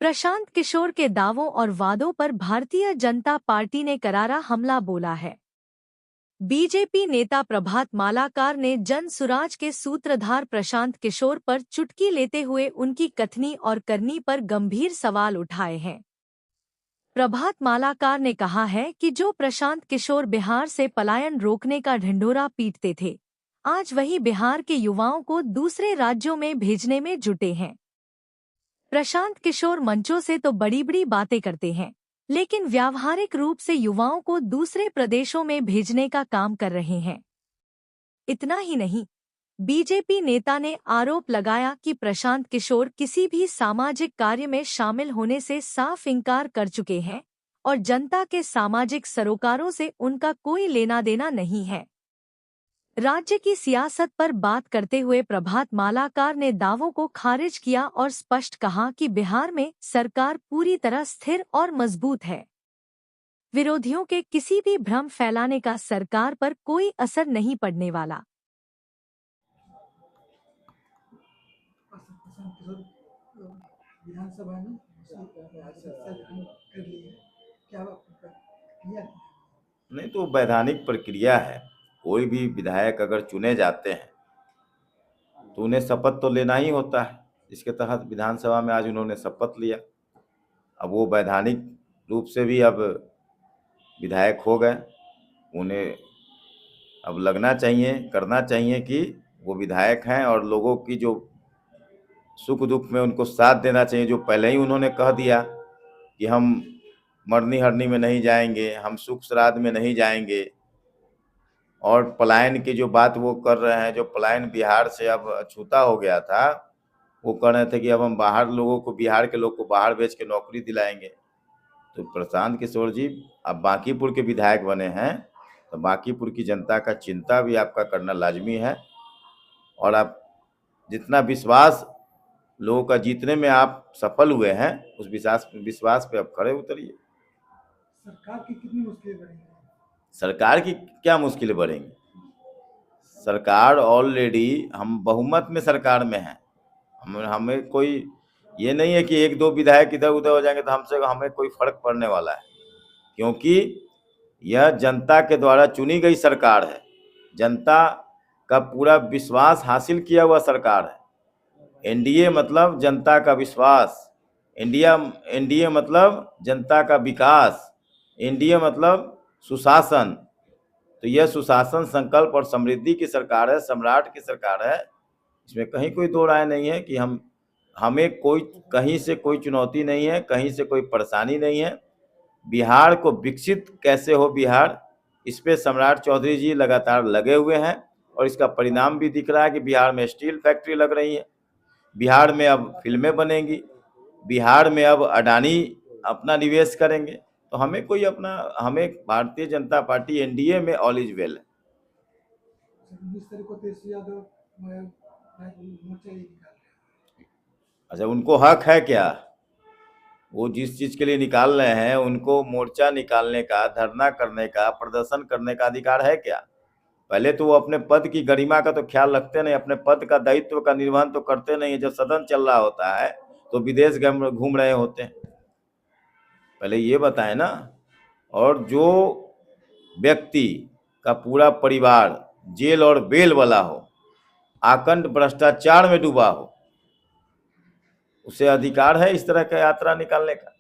प्रशांत किशोर के दावों और वादों पर भारतीय जनता पार्टी ने करारा हमला बोला है। बीजेपी नेता प्रभात मालाकार ने जन सुराज के सूत्रधार प्रशांत किशोर पर चुटकी लेते हुए उनकी कथनी और करनी पर गंभीर सवाल उठाए हैं। प्रभात मालाकार ने कहा है कि जो प्रशांत किशोर बिहार से पलायन रोकने का ढिंढोरा पीटते थे, आज वही बिहार के युवाओं को दूसरे राज्यों में भेजने में जुटे हैं। प्रशांत किशोर मंचों से तो बड़ी बड़ी बातें करते हैं, लेकिन व्यावहारिक रूप से युवाओं को दूसरे प्रदेशों में भेजने का काम कर रहे हैं। इतना ही नहीं, बीजेपी नेता ने आरोप लगाया कि प्रशांत किशोर किसी भी सामाजिक कार्य में शामिल होने से साफ इनकार कर चुके हैं और जनता के सामाजिक सरोकारों से उनका कोई लेना देना नहीं है। राज्य की सियासत पर बात करते हुए प्रभात मालाकार ने दावों को खारिज किया और स्पष्ट कहा कि बिहार में सरकार पूरी तरह स्थिर और मजबूत है। विरोधियों के किसी भी भ्रम फैलाने का सरकार पर कोई असर नहीं पड़ने वाला। विधानसभा में कर ली है, क्या किया? नहीं, तो वैधानिक प्रक्रिया है। कोई भी विधायक अगर चुने जाते हैं तो उन्हें शपथ तो लेना ही होता है। इसके तहत विधानसभा में आज उन्होंने शपथ लिया। अब वो वैधानिक रूप से भी अब विधायक हो गए। उन्हें अब लगना चाहिए, करना चाहिए कि वो विधायक हैं और लोगों की जो सुख दुख में उनको साथ देना चाहिए। जो पहले ही उन्होंने कह दिया कि हम मरनी हरनी में नहीं जाएंगे, हम सुख श्राद्ध में नहीं जाएंगे, और पलायन की जो बात वो कर रहे हैं, जो पलायन बिहार से अब अछूता हो गया था, वो कह रहे थे कि अब हम बाहर लोगों को, बिहार के लोग को बाहर भेज के नौकरी दिलाएंगे। तो प्रशांत किशोर जी अब बांकीपुर के विधायक बने हैं, तो बांकीपुर की जनता का चिंता भी आपका करना लाजमी है। और आप जितना विश्वास लोगों का जीतने में आप सफल हुए हैं, उस विश्वास पे अब खड़े उतरिए। सरकार की कितनी मुश्किलें बढ़ेंगी? सरकार की क्या मुश्किलें बढ़ेंगी? सरकार ऑलरेडी, हम बहुमत में सरकार में हैं। हमें कोई ये नहीं है कि एक दो विधायक इधर उधर हो जाएंगे तो हमें कोई फर्क पड़ने वाला है, क्योंकि यह जनता के द्वारा चुनी गई सरकार है। जनता का पूरा विश्वास हासिल किया हुआ सरकार है। एनडीए मतलब जनता का विश्वास, एनडीए मतलब जनता का विकास, एनडीए मतलब सुशासन। तो यह सुशासन, संकल्प और समृद्धि की सरकार है, सम्राट की सरकार है। इसमें कहीं कोई दो राय नहीं है कि हमें कोई कहीं से कोई चुनौती नहीं है, कहीं से कोई परेशानी नहीं है। बिहार को विकसित कैसे हो बिहार, इस पे सम्राट चौधरी जी लगातार लगे हुए हैं और इसका परिणाम भी दिख रहा है कि बिहार में स्टील फैक्ट्री लग रही है, बिहार में अब फिल्में बनेंगी, बिहार में अब अडानी अपना निवेश करेंगे। तो हमें भारतीय जनता पार्टी एनडीए में ऑल इज वेल है। अच्छा, उनको हक है क्या? वो जिस चीज के लिए निकाल रहे हैं, उनको मोर्चा निकालने का, धरना करने का, प्रदर्शन करने का अधिकार है क्या? पहले तो वो अपने पद की गरिमा का तो ख्याल रखते नहीं, अपने पद का दायित्व का निर्वहन तो करते नहीं है। जब सदन चल रहा होता है तो विदेश घूम रहे होते हैं। पहले ये बताएं ना। और जो व्यक्ति का पूरा परिवार जेल और बेल वाला हो, आकंठ भ्रष्टाचार में डूबा हो, उसे अधिकार है इस तरह का यात्रा निकालने का?